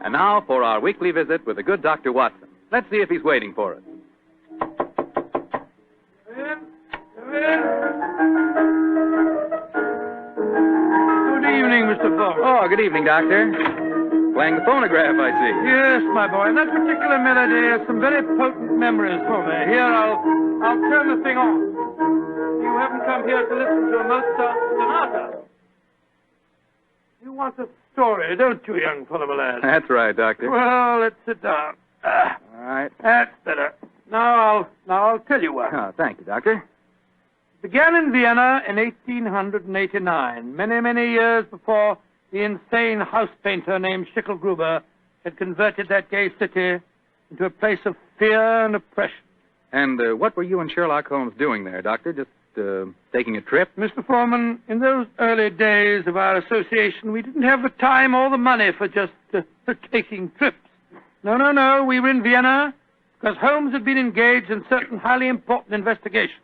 And now for our weekly visit with the good Dr. Watson. Let's see if he's waiting for us. Good evening, Mr. Fogg. Oh, good evening, Doctor. Playing the phonograph, I see. Yes, my boy. And that particular melody has some very potent memories for me. Here, I'll turn the thing on. You haven't come here to listen to a Mozart sonata. You want a story, don't you, young fellow, my lad? That's right, Doctor. Well, let's sit down. All right. That's better. Now I'll tell you what. Oh, thank you, Doctor. Began in Vienna in 1889, many years before the insane house painter named Schicklgruber had converted that gay city into a place of fear and oppression. And what were you and Sherlock Holmes doing there, Doctor? Just taking a trip? Mr. Foreman, in those early days of our association, we didn't have the time or the money for just taking trips. No. We were in Vienna because Holmes had been engaged in certain highly important investigations.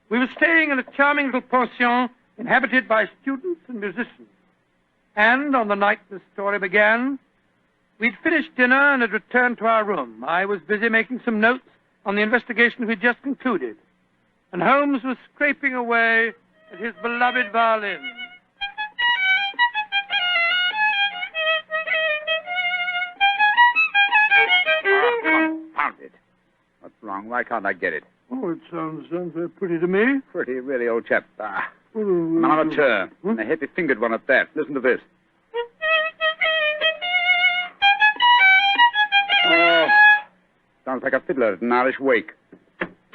We were staying in a charming little pension inhabited by students and musicians. And on the night the story began, we'd finished dinner and had returned to our room. I was busy making some notes on the investigation we'd just concluded. And Holmes was scraping away at his beloved violin. Confound it. What's wrong? Why can't I get it? Oh, it sounds very pretty to me. Pretty, really, old chap. An amateur. And a heavy-fingered one at that. Listen to this. Oh, sounds like a fiddler at an Irish wake.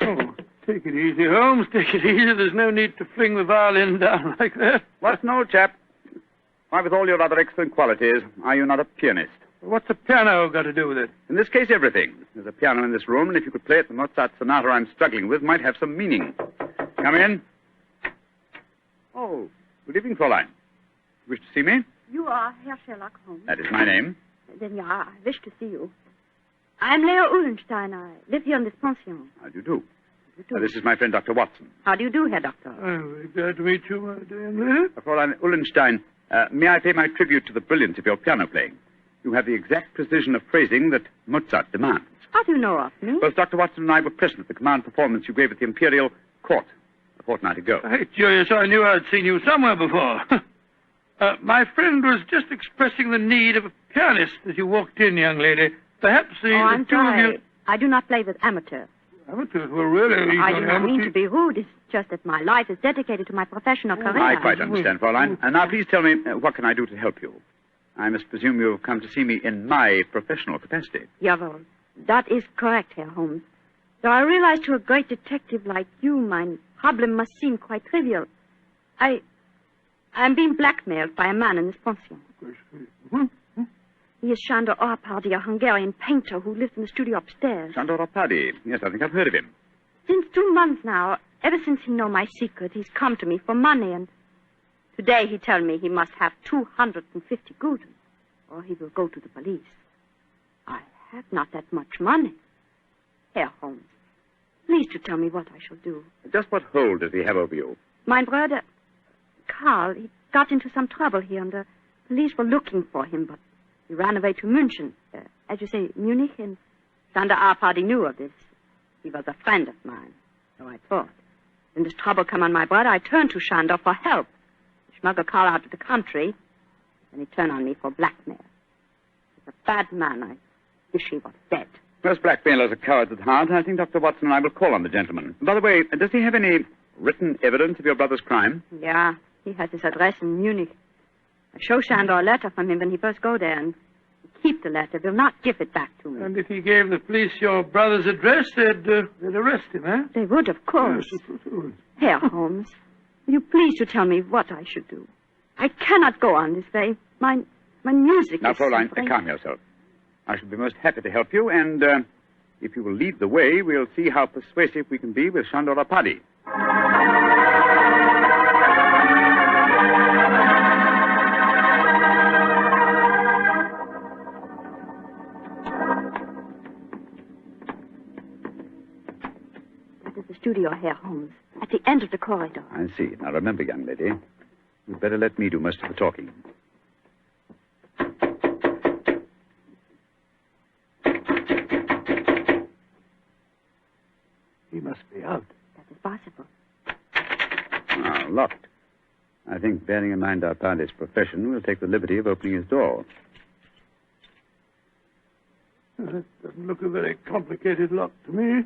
Oh, take it easy, Holmes. Take it easy. There's no need to fling the violin down like that. What's an old chap? Why, with all your other excellent qualities, are you not a pianist? What's a piano got to do with it? In this case, everything. There's a piano in this room, and if you could play it, the Mozart sonata I'm struggling with might have some meaning. Come in. Oh, good evening, Fräulein. Wish to see me? You are Herr Sherlock Holmes. That is my name. Then, yeah, I wish to see you. I'm Leo Uhlenstein. I live here in this pension. How do you do? This is my friend, Dr. Watson. How do you do, Herr Doctor? I'm very glad to meet you, my dear young lady. Fräulein Uhlenstein, may I pay my tribute to the brilliance of your piano playing? You have the exact precision of phrasing that Mozart demands. How do you know of me? Both Dr. Watson and I were present at the command performance you gave at the Imperial Court a fortnight ago. Hey, Julius, I knew I'd seen you somewhere before. My friend was just expressing the need of a pianist as you walked in, young lady. Perhaps I'm two of sorry. you... I do not play with amateurs. Amateurs? Well, really... I do not mean to be rude. It's just that my life is dedicated to my professional career. I quite understand, Fräulein. And now, please tell me, what can I do to help you? I must presume you have come to see me in my professional capacity. Jawohl. That is correct, Herr Holmes. Though I realize to a great detective like you, my problem must seem quite trivial. I'm being blackmailed by a man in this pension. He is Sándor Arpady, a Hungarian painter who lives in the studio upstairs. Sándor Arpady. Yes, I think I've heard of him. Since 2 months now, ever since he know my secret, he's come to me for money, and today he tell me he must have 250 gulden, or he will go to the police. I have not that much money. Herr Holmes, please to tell me what I shall do. Just what hold does he have over you? My brother, Karl, he got into some trouble here, and the police were looking for him, but he ran away to München, as you say, Munich, and Sándor Arpady knew of this. He was a friend of mine, so I thought. When this trouble come on my brother, I turned to Sándor for help. He smuggled Karl out of the country, and he turned on me for blackmail. He's a bad man. I wish he was dead. Most blackmailers are cowards at heart. I think Dr. Watson and I will call on the gentleman. By the way, does he have any written evidence of your brother's crime? Yeah, he has his address in Munich. I show Sándor a letter from him when he first go there, and he keep the letter, will not give it back to me. And if he gave the police your brother's address, they'd arrest him, eh? They would, of course. Yes, they would. Herr Holmes, will you please to tell me what I should do? I cannot go on this way. My music Now, is... Fräulein, calm yourself. I shall be most happy to help you, and if you will lead the way, we'll see how persuasive we can be with Sándor Arpady. That is the studio, Herr Holmes, at the end of the corridor. I see. Now, remember, young lady, you'd better let me do most of the talking. locked. I think, bearing in mind our party's profession, we'll take the liberty of opening his door. That doesn't look a very complicated lock to me.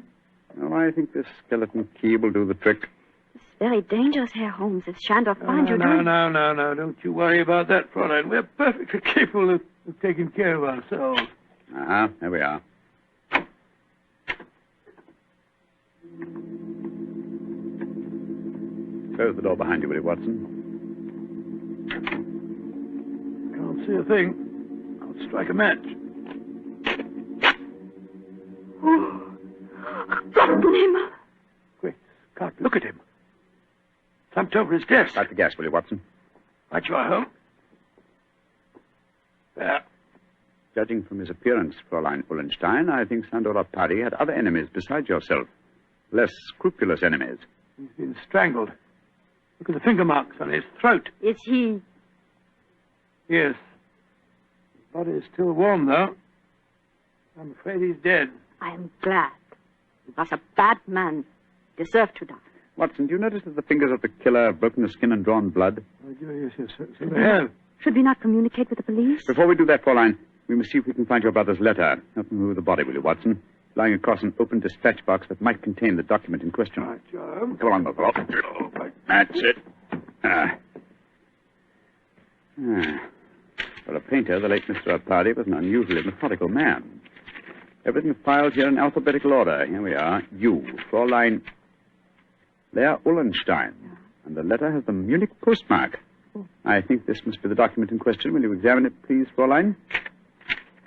Oh, I think this skeleton key will do the trick. It's very dangerous, Herr Holmes. If Shandor finds you... No. Don't you worry about that, Fräulein. We're perfectly capable of taking care of ourselves. Ah, there we are. Close the door behind you, will you, Watson? Can't see a thing. I'll strike a match. Oh, Gott, Quick, Scott, look at him. Slumped over his desk. Light the gas, will you, Watson? Right you are, Holmes. There. Judging from his appearance, Fräulein Ullenstein, I think Sandor Party had other enemies besides yourself. Less scrupulous enemies. He's been strangled. Look at the finger marks on his throat. Is he... Yes. His body is still warm, though. I'm afraid he's dead. I am glad. He was a bad man. Deserved to die. Watson, do you notice that the fingers of the killer have broken the skin and drawn blood? Oh, yes, so they have. Should we not communicate with the police? Before we do that, Fräulein, we must see if we can find your brother's letter. Help me move the body, will you, Watson? Lying across an open dispatch box that might contain the document in question. Right, John. Come along, my fellow. That's it. For a painter, the late Mr. Party was an unusually methodical man. Everything filed here in alphabetical order. Here we are. You, Fräulein Leah Ullenstein. And the letter has the Munich postmark. I think this must be the document in question. Will you examine it, please, Fräulein?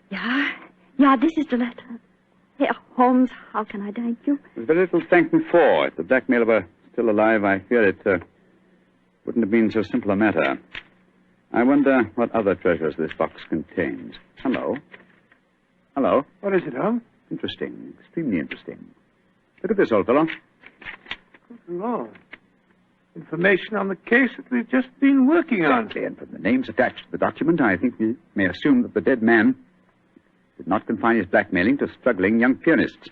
Yeah, this is the letter. Herr Holmes, how can I thank you? There's very little to thank me for. If the blackmailer were still alive, I fear it wouldn't have been so simple a matter. I wonder what other treasures this box contains. Hello. What is it, Holmes? Interesting. Extremely interesting. Look at this, old fellow. Good Lord. Information on the case that we've just been working on. Exactly, and from the names attached to the document, I think we may assume that the dead man did not confine his blackmailing to struggling young pianists.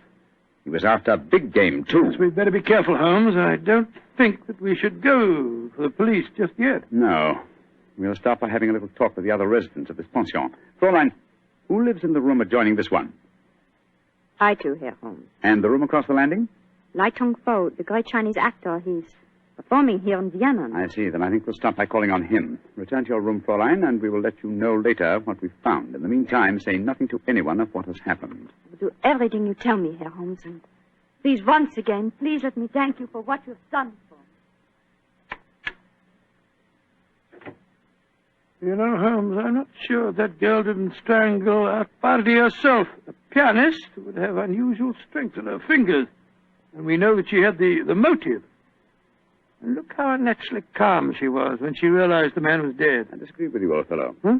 He was after big game, too. Yes, we'd better be careful, Holmes. I don't think that we should go for the police just yet. No. We'll start by having a little talk with the other residents of this pension. Fräulein, who lives in the room adjoining this one? I too, Herr Holmes. And the room across the landing? Lai Tong-fo, the great Chinese actor. He's performing here in Vienna. I see. Then I think we'll start by calling on him. Return to your room, Fräulein, and we will let you know later what we've found. In the meantime, say nothing to anyone of what has happened. I will do everything you tell me, Herr Holmes. And please, once again, please let me thank you for what you've done for me. You know, Holmes, I'm not sure that girl didn't strangle Arthur herself. A pianist would have unusual strength in her fingers. And we know that she had the motive. And look how unnaturally calm she was when she realized the man was dead. I disagree with you, old fellow. Huh?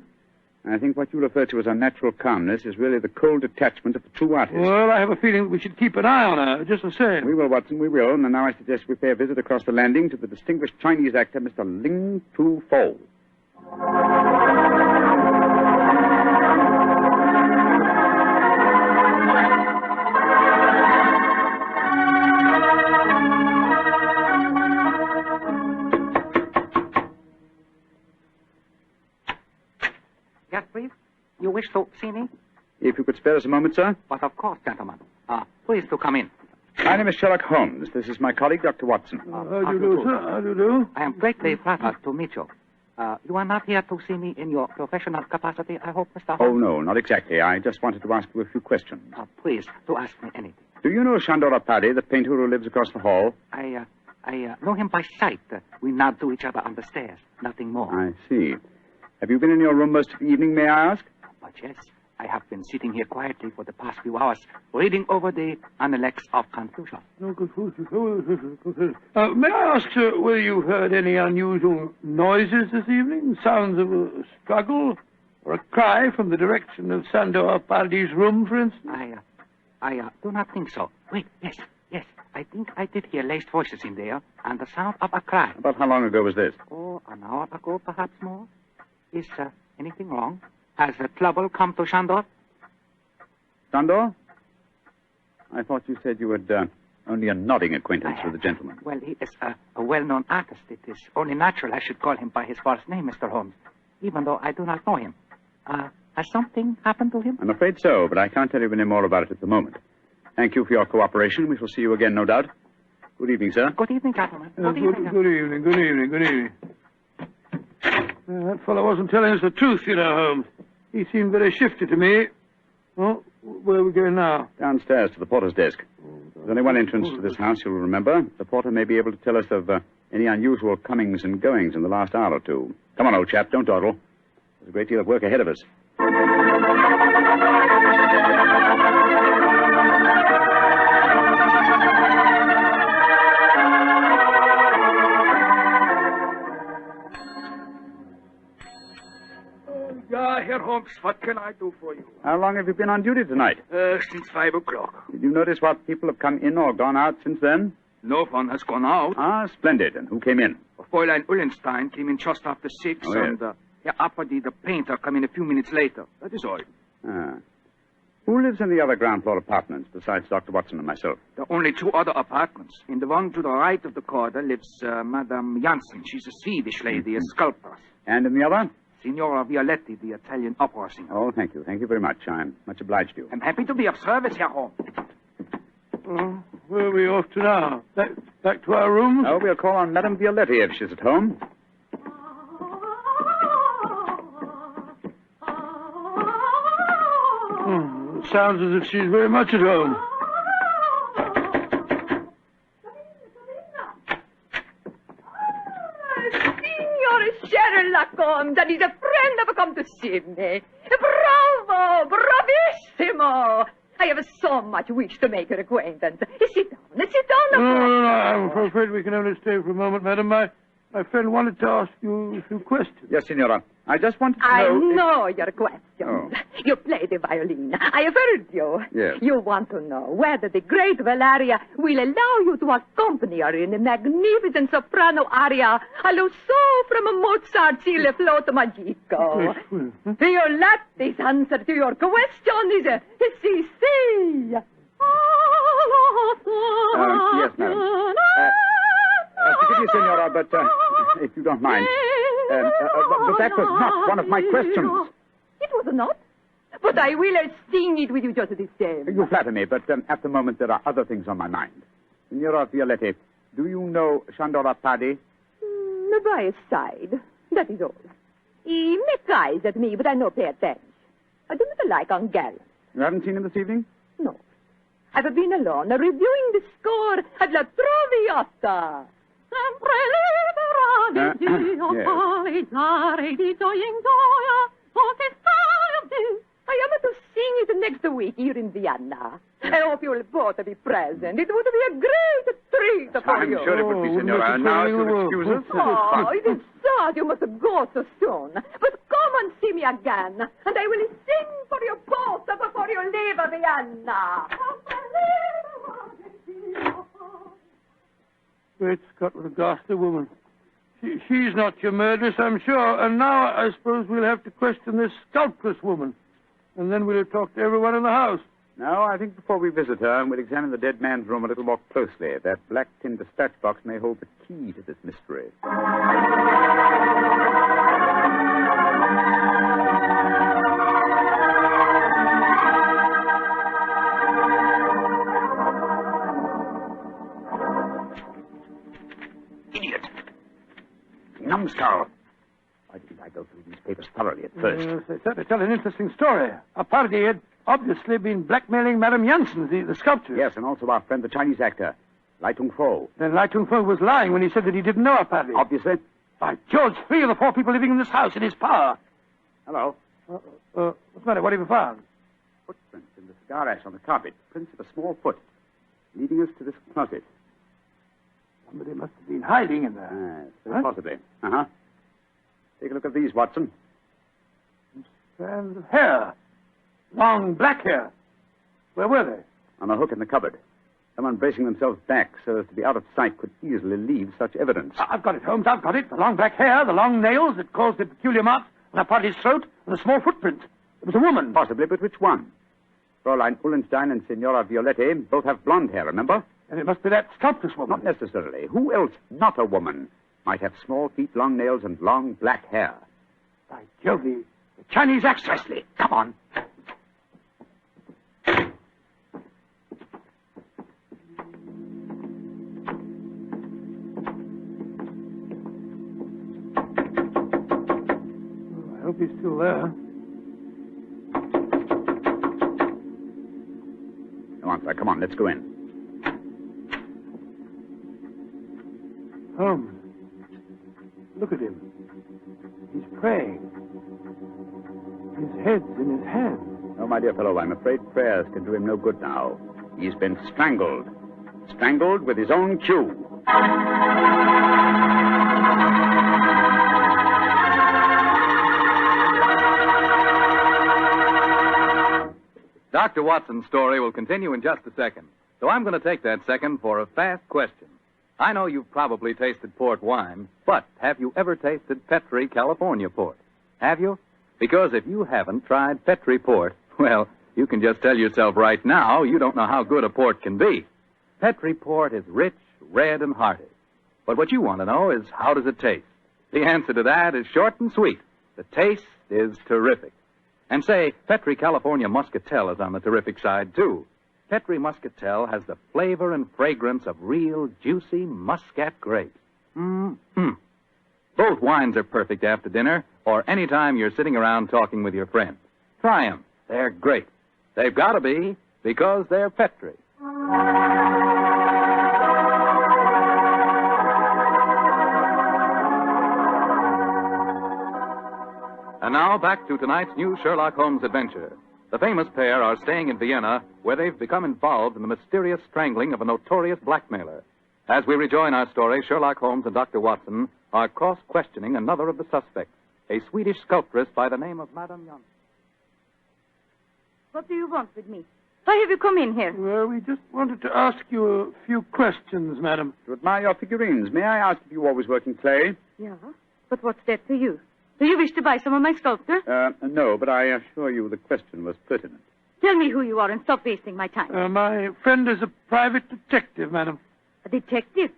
I think what you refer to as unnatural calmness is really the cold detachment of the true artist. Well, I have a feeling that we should keep an eye on her, just the same. We will, Watson, we will. And now I suggest we pay a visit across the landing to the distinguished Chinese actor, Mr. Ling Tu Fo. Yes, please. You wish to see me? If you could spare us a moment, sir. But of course, gentlemen. Please to come in. My name is Sherlock Holmes. This is my colleague, Dr. Watson. How do you do, sir? How do you do? I am greatly flattered to meet you. You are not here to see me in your professional capacity, I hope, Mr. Holmes? Oh, no, not exactly. I just wanted to ask you a few questions. Please, to ask me anything. Do you know Shandor Paddy, the painter who lives across the hall? I know him by sight. We nod to each other on the stairs. Nothing more. I see. Have you been in your room most of the evening, may I ask? But yes, I have been sitting here quietly for the past few hours, reading over the Analects of Confucius. No, Confucius. May I ask, sir, whether you heard any unusual noises this evening? Sounds of a struggle? Or a cry from the direction of Sandor Pardy's room, for instance? I do not think so. Wait, yes. I think I did hear laced voices in there, and the sound of a cry. About how long ago was this? Oh, an hour ago, perhaps more. Is anything wrong? Has trouble come to Shandor? Sandor? I thought you said you had Only a nodding acquaintance with the gentleman. Well, he is a well-known artist. It is only natural I should call him by his first name, Mr. Holmes, even though I do not know him. Has something happened to him? I'm afraid so, but I can't tell you any more about it at the moment. Thank you for your cooperation. We shall see you again, no doubt. Good evening, sir. Good evening, gentlemen. Good evening. That fellow wasn't telling us the truth, you know, Holmes. He seemed very shifty to me. Oh, where are we going now? Downstairs to the porter's desk. There's only one entrance to this house, you'll remember. The porter may be able to tell us of any unusual comings and goings in the last hour or two. Come on, old chap, don't dawdle. There's a great deal of work ahead of us. Herr Holmes, what can I do for you? How long have you been on duty tonight? Since 5 o'clock. Did you notice what people have come in or gone out since then? No one has gone out. Ah, splendid. And who came in? Fräulein Ullenstein came in just after 6, Oh, yes. and Herr Apperdy, the painter, came in a few minutes later. That is all. Ah. Who lives in the other ground floor apartments besides Dr. Watson and myself? There are only 2 other apartments. In the one to the right of the corridor lives Madame Janssen. She's a Swedish lady, a sculptor. And in the other? Signora Violetti, the Italian opera singer. Oh, thank you. Thank you very much. I'm much obliged to you. I'm happy to be of service, Herr Holmes. Where are we off to now? Back to our rooms? Oh, we'll call on Madame Violetti if she's at home. It sounds as if she's very much at home. Sherlock Holmes, and he's a friend have come to see me. Bravo! Bravissimo! I have so much wish to make your acquaintance. Sit down. No, I'm afraid we can only stay for a moment, madam. My friend wanted to ask you a few questions. Yes, Signora. I just wanted to know... I know your questions. Oh. You play the violin. I have heard you. Yes. You want to know whether the great Valeria will allow you to accompany her in a magnificent soprano aria, allo so from Mozart's Il Flauto Magico. Violetti's answer to your question is si. Yes, madam. Forgive me, Signora, but if you don't mind... but that was not one of my questions. It was not. But I will sing it with you just the same. You flatter me, but at the moment there are other things on my mind. Signora Violetti, do you know Shandor Appardi? By his side. That is all. He makes eyes at me, but I no pay attention. I do not like ungallant. You haven't seen him this evening? No. I've been alone, reviewing the score at La Traviata. I am to sing it next week here in Vienna. I hope you'll both be present. It would be a great treat for you. I'm sure it would be, Signora. Now, if you'll excuse us... Oh, it is sad you must go so soon. But come and see me again, and I will sing for you both before you leave Vienna. Great Scott, what a ghastly woman. She's not your murderess, I'm sure. And now I suppose we'll have to question this sculptress woman. And then we'll talk to everyone in the house. No, I think before we visit her, we'll examine the dead man's room a little more closely. That black tin dispatch box may hold the key to this mystery. Idiot. Numbskull. Why didn't I go through these papers thoroughly at first? Yes, they certainly tell an interesting story. Appardi had obviously been blackmailing Madame Janssen, the sculptor. Yes, and also our friend, the Chinese actor, Lai Tung-fo. Then Lai Tung-fo was lying when he said that he didn't know Appardi. Obviously. By George, 3 of the 4 people living in this house in his power. Hello. What's the matter? What have you found? Footprints in the cigar ash on the carpet. Prints of a small foot. Leading us to this closet. Somebody must have been hiding in there. Very possibly. Uh-huh. Take a look at these, Watson. Strands of hair. Long black hair. Where were they? On a hook in the cupboard. Someone bracing themselves back so as to be out of sight could easily leave such evidence. I've got it, Holmes. I've got it. The long black hair, the long nails that caused the peculiar marks on Appardi's throat, and the small footprint. It was a woman. Possibly, but which one? Fräulein Ullenstein and Signora Violetti both have blonde hair, remember? And it must be that sculptress woman. Not necessarily. Who else, not a woman, might have small feet, long nails, and long black hair? By Jove, the Chinese actress. Precisely. Come on. I hope he's still there. Come on, sir. Come on. Let's go in. Holmes, look at him. He's praying. His head's in his hand. No, my dear fellow, I'm afraid prayers can do him no good now. He's been strangled. Strangled with his own cue. Dr. Watson's story will continue in just a second. So I'm going to take that second for a fast question. I know you've probably tasted port wine, but have you ever tasted Petri California port? Have you? Because if you haven't tried Petri port, well, you can just tell yourself right now you don't know how good a port can be. Petri port is rich, red, and hearty. But what you want to know is, how does it taste? The answer to that is short and sweet. The taste is terrific. And say, Petri California Muscatel is on the terrific side, too. Petri Muscatel has the flavor and fragrance of real, juicy Muscat grapes. Both wines are perfect after dinner or any time you're sitting around talking with your friends. Try them. They're great. They've got to be, because they're Petri. And now, back to tonight's new Sherlock Holmes adventure. The famous pair are staying in Vienna, where they've become involved in the mysterious strangling of a notorious blackmailer. As we rejoin our story, Sherlock Holmes and Dr. Watson are cross-questioning another of the suspects, a Swedish sculptress by the name of Madame Janssen. What do you want with me? Why have you come in here? Well, we just wanted to ask you a few questions, madam. To admire your figurines, may I ask if you always work in clay? Yeah, but what's that to you? Do you wish to buy some of my sculpture? No, but I assure you the question was pertinent. Tell me who you are and stop wasting my time. My friend is a private detective, madam. A detective?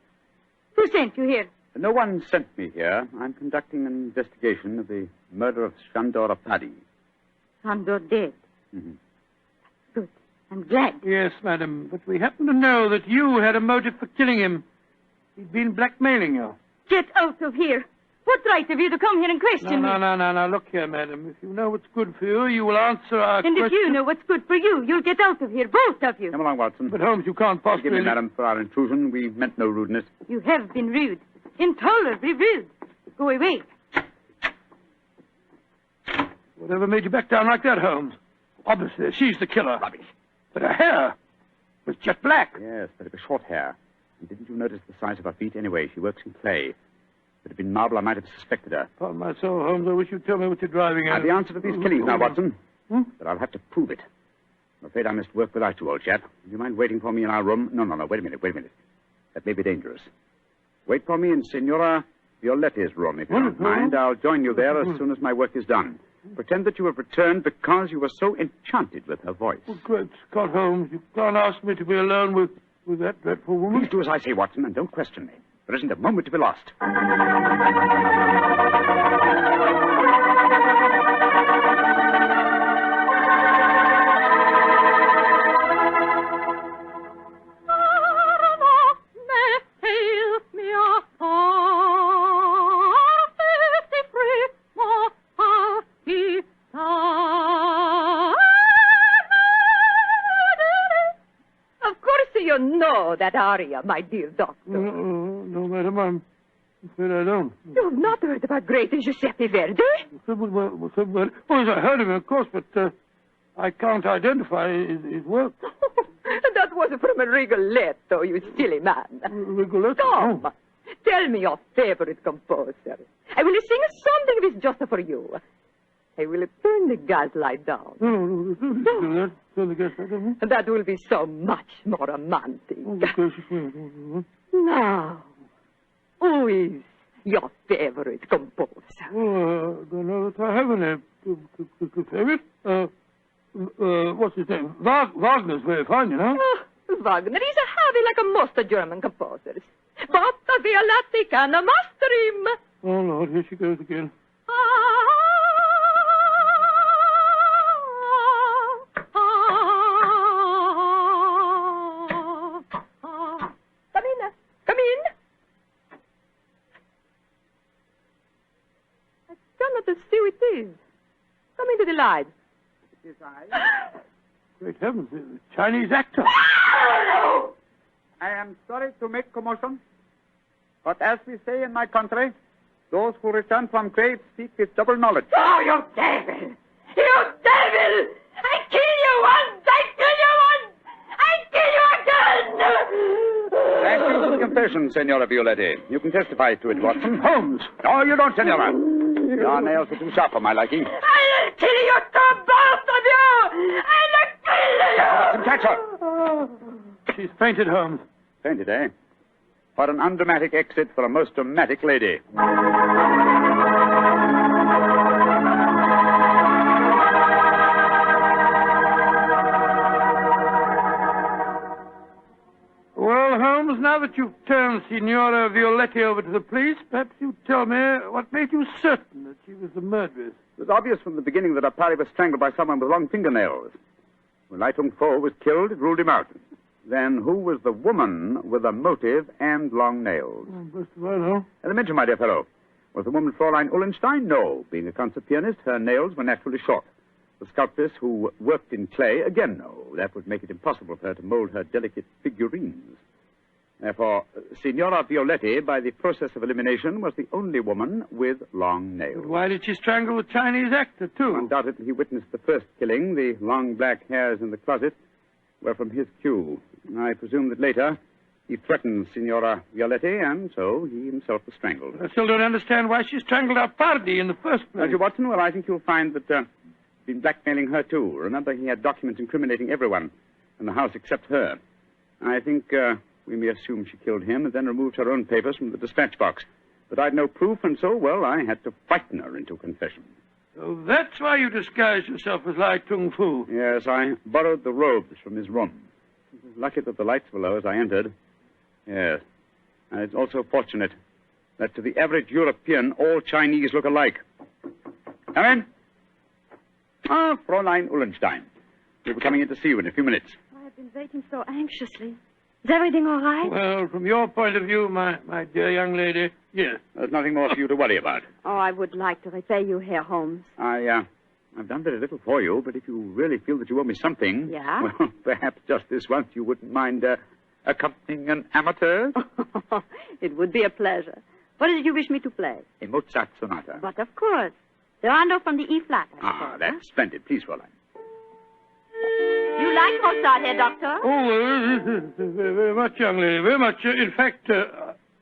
Who sent you here? No one sent me here. I'm conducting an investigation of the murder of Strangler. Sandor dead. Mm-hmm. Good. I'm glad. Yes, madam, but we happen to know that you had a motive for killing him. He'd been blackmailing you. Get out of here. What right have you to come here and question me? No. Look here, madam. If you know what's good for you, you will answer our question. And if you know what's good for you, you'll get out of here, both of you. Come along, Watson. But, Holmes, you can't possibly... Forgive me, madam, for our intrusion. We meant no rudeness. You have been rude. Intolerably rude. Go away. Whatever made you back down like that, Holmes? Obviously, she's the killer. Rubbish. But her hair was jet black. Yes, but it was short hair. And didn't you notice the size of her feet? Anyway, she works in clay. If it had been marble, I might have suspected her. Upon my soul, Holmes, I wish you'd tell me what you're driving at. I have the answer to these killings now, Watson. But I'll have to prove it. I'm afraid I must work without you, old chap. Do you mind waiting for me in our room? No. Wait a minute. That may be dangerous. Wait for me in Signora Violetti's room, if you don't mind. I'll join you there as soon as my work is done. Pretend that you have returned because you were so enchanted with her voice. Oh, great Scott, Holmes. You can't ask me to be alone with that dreadful woman. Please do as I say, Watson, and don't question me. There isn't a moment to be lost. That aria, my dear doctor. No, madam, I'm afraid I don't. You've not heard about great Giuseppe Verdi? Well, yes, I heard him, of course, but I can't identify his work. That was from a Rigoletto, you silly man. Rigoletto? Come, tell me your favorite composer. I will sing something of his just for you. I will turn the gaslight down. No, turn the gaslight down. That will be so much more romantic. Now, who is your favorite composer? Oh, I don't know that I have any favorite. What's his name? Wagner's very fine, you know. Wagner is a heavy like most German composers. But the Violatti can master him. Oh, Lord, here she goes again. Come in. I cannot see who it is. Come into the light. It is I. Great heavens, the Chinese actor. I am sorry to make commotion, but as we say in my country, those who return from graves speak with double knowledge. Oh, you devil! You devil! I kill you once! I kill you once! I kill you again! Thank you for the confession, Senora Violetti. You can testify to it, Watson. Holmes! No, you don't, Senora. Your nails are too sharp for my liking. I'll kill you two, both of you! I'll kill you! Watson, catch her. She's fainted, Holmes. Fainted, eh? What an undramatic exit for a most dramatic lady. Well, Holmes, now that you've turned Signora Violetti over to the police, perhaps you'd tell me what made you certain that she was the murderess. It was obvious from the beginning that Apari was strangled by someone with long fingernails. When Lai Tung Fo was killed, it ruled him out. Then who was the woman with a motive and long nails? First of all, no. Mention, my dear fellow. Was the woman Fräulein Ullenstein? No. Being a concert pianist, her nails were naturally short. The sculptress who worked in clay? Again, no. That would make it impossible for her to mold her delicate figurines. Therefore, Signora Violetti, by the process of elimination, was the only woman with long nails. But why did she strangle the Chinese actor, too? Undoubtedly, he witnessed the first killing. The long black hairs in the closet were from his cue. I presume that later he threatened Signora Violetti, and so he himself was strangled. I still don't understand why she strangled Arpardi in the first place. Nigel Watson, well, I think you'll find that he'd been blackmailing her, too. Remember, he had documents incriminating everyone in the house except her. I think we may assume she killed him and then removed her own papers from the dispatch box. But I'd no proof, and so, well, I had to frighten her into confession. So that's why you disguised yourself as Lai Tung Fu. Yes, I borrowed the robes from his room. It was lucky that the lights were low as I entered. Yes. And it's also fortunate that to the average European, all Chinese look alike. Come in. Ah, Fräulein Ullenstein. We'll be coming in to see you in a few minutes. I've been waiting so anxiously. Is everything all right? Well, from your point of view, my dear young lady, yes. There's nothing more for you to worry about. Oh, I would like to repay you, Herr Holmes. I've done very little for you, but if you really feel that you owe me something... Yeah? Well, perhaps just this once you wouldn't mind accompanying an amateur? It would be a pleasure. What is it you wish me to play? A Mozart sonata. But of course. The rondo from the E-flat, I Ah, suppose, that's splendid. Please, Fräulein. You like Mozart, Herr Doctor? Oh, very much, young lady, very much. In fact,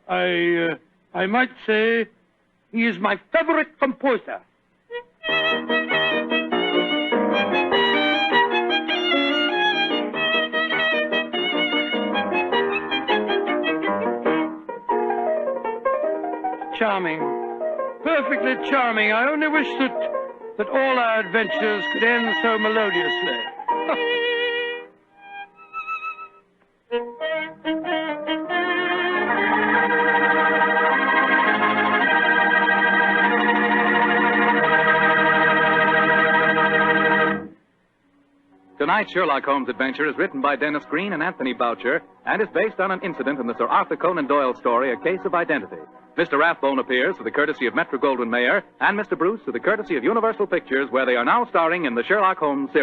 I might say he is my favorite composer. Charming. Perfectly charming. I only wish that all our adventures could end so melodiously. Tonight's Sherlock Holmes adventure is written by Dennis Green and Anthony Boucher and is based on an incident in the Sir Arthur Conan Doyle story, A Case of Identity. Mr. Rathbone appears for the courtesy of Metro-Goldwyn-Mayer and Mr. Bruce for the courtesy of Universal Pictures, where they are now starring in the Sherlock Holmes series.